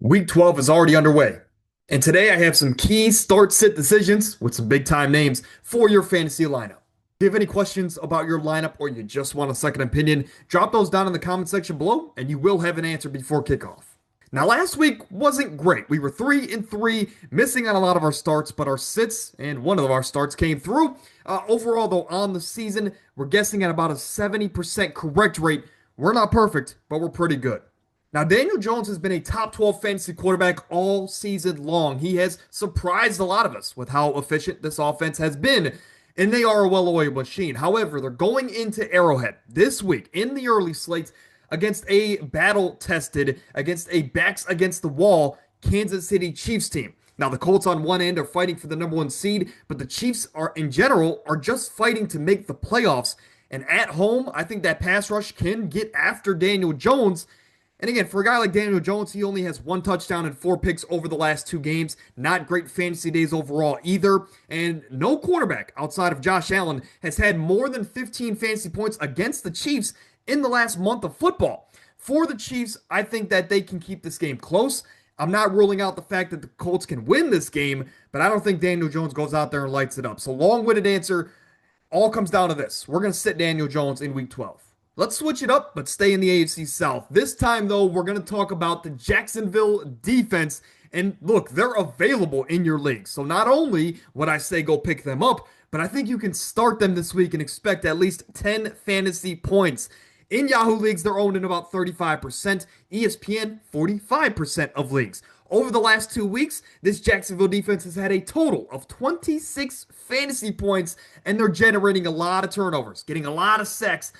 Week 12 is already underway. And today I have some key start-sit decisions with some big-time names for your fantasy lineup. If you have any questions about your lineup or you just want a second opinion, drop those down in the comment section below and you will have an answer before kickoff. Now, last week wasn't great. We were 3-3, missing on a lot of our starts, but our sits and one of our starts came through. Overall, though, on the season, we're guessing at about a 70% correct rate. We're not perfect, but we're pretty good. Now, Daniel Jones has been a top 12 fantasy quarterback all season long. He has surprised a lot of us with how efficient this offense has been, and they are a well-oiled machine. However, they're going into Arrowhead this week in the early slate against a battle-tested, against a backs-against-the-wall Kansas City Chiefs team. Now, the Colts on one end are fighting for the number one seed, but the Chiefs are, in general, are just fighting to make the playoffs. And at home, I think that pass rush can get after Daniel Jones. And again, for a guy like Daniel Jones, he only has one touchdown and four picks over the last two games. Not great fantasy days overall either. And no quarterback outside of Josh Allen has had more than 15 fantasy points against the Chiefs in the last month of football. For the Chiefs, I think that they can keep this game close. I'm not ruling out the fact that the Colts can win this game, but I don't think Daniel Jones goes out there and lights it up. So long-winded answer, all comes down to this. We're going to sit Daniel Jones in week 12. Let's switch it up, but stay in the AFC South. This time, though, we're going to talk about the Jacksonville defense. And look, they're available in your league. So not only would I say go pick them up, but I think you can start them this week and expect at least 10 fantasy points. In Yahoo leagues, they're owned in about 35%, ESPN 45% of leagues. Over the last 2 weeks, this Jacksonville defense has had a total of 26 fantasy points, and they're generating a lot of turnovers, getting a lot of sacks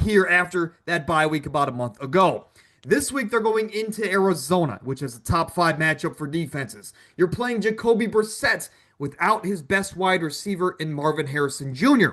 here after that bye week about a month ago. This week, they're going into Arizona, which is a top five matchup for defenses. You're playing Jacoby Brissett without his best wide receiver in Marvin Harrison Jr.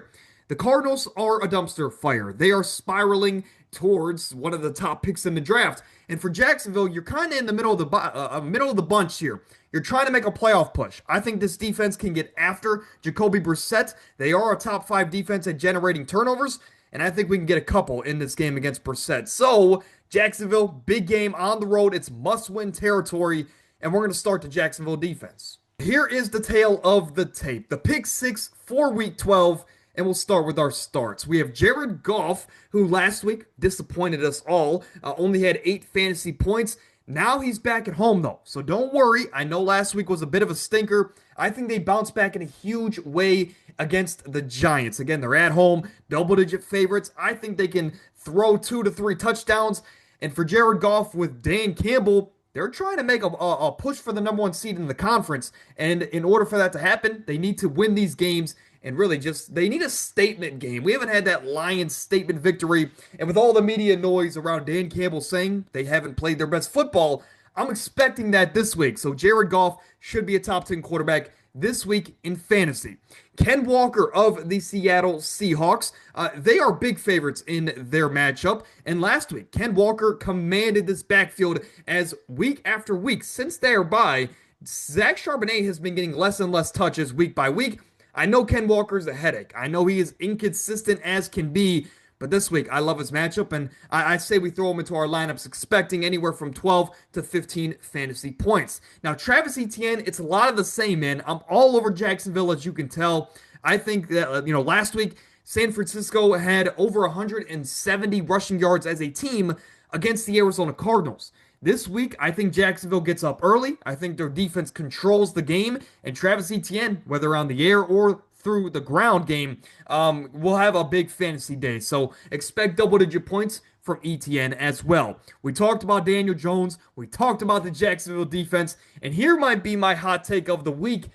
The Cardinals are a dumpster fire. They are spiraling towards one of the top picks in the draft. And for Jacksonville, you're kind of in the middle of the bunch here. You're trying to make a playoff push. I think this defense can get after Jacoby Brissett. They are a top five defense at generating turnovers, and I think we can get a couple in this game against Brissett. So, Jacksonville, big game on the road. It's must-win territory, and we're going to start the Jacksonville defense. Here is the tale of the tape. The pick six for week 12. And we'll start with our starts. We have Jared Goff, who last week disappointed us all, only had 8 fantasy points. Now he's back at home, though. So don't worry. I know last week was a bit of a stinker. I think they bounce back in a huge way against the Giants. Again, they're at home, double-digit favorites. I think they can throw 2 to 3 touchdowns. And for Jared Goff with Dan Campbell, they're trying to make a push for the number one seed in the conference. And in order for that to happen, they need to win these games. And really just, they need a statement game. We haven't had that Lions statement victory. And with all the media noise around Dan Campbell saying they haven't played their best football, I'm expecting that this week. So Jared Goff should be a top 10 quarterback this week in fantasy. Ken Walker of the Seattle Seahawks, they are big favorites in their matchup. And last week, Ken Walker commanded this backfield as week after week since their bye, Zach Charbonnet has been getting less and less touches week by week. I know Ken Walker's a headache. I know he is inconsistent as can be, but this week I love his matchup, and I say we throw him into our lineups expecting anywhere from 12 to 15 fantasy points. Now, Travis Etienne, it's a lot of the same, man. I'm all over Jacksonville, as you can tell. I think that, last week, San Francisco had over 170 rushing yards as a team against the Arizona Cardinals. This week, I think Jacksonville gets up early. I think their defense controls the game. And Travis Etienne, whether on the air or through the ground game, will have a big fantasy day. So expect double-digit points from Etienne as well. We talked about Daniel Jones. We talked about the Jacksonville defense. And here might be my hot take of the week.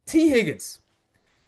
T. Higgins.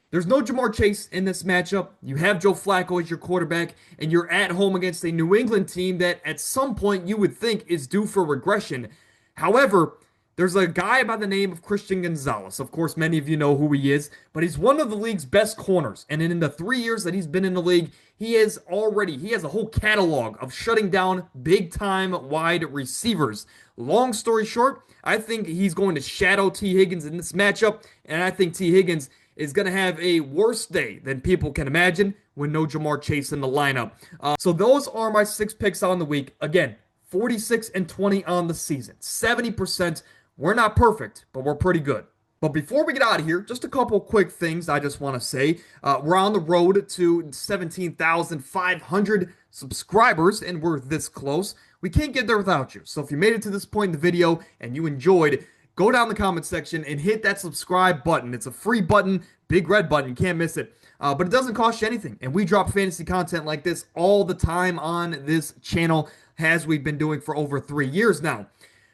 There's no Jamar Chase in this matchup. You have Joe Flacco as your quarterback, and you're at home against a New England team that at some point you would think is due for regression. However, there's a guy by the name of Christian Gonzalez. Of course, many of you know who he is, but he's one of the league's best corners. And in the 3 years that he's been in the league, he has a whole catalog of shutting down big-time wide receivers. Long story short, I think he's going to shadow T. Higgins in this matchup, and I think T. Higgins is going to have a worse day than people can imagine when no Jamar Chase in the lineup. So those are my 6 picks on the week. Again, 46 and 20 on the season. 70%. We're not perfect, but we're pretty good. But before we get out of here, just a couple quick things I just want to say. We're on the road to 17,500 subscribers, and we're this close. We can't get there without you. So if you made it to this point in the video and you enjoyed, go down the comment section and hit that subscribe button. It's a free button, big red button. You can't miss it. But it doesn't cost you anything. And we drop fantasy content like this all the time on this channel, as we've been doing for over 3 years now.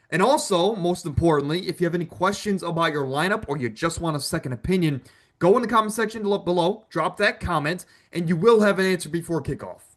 And also, most importantly, if you have any questions about your lineup or you just want a second opinion, go in the comment section below, drop that comment, and you will have an answer before kickoff.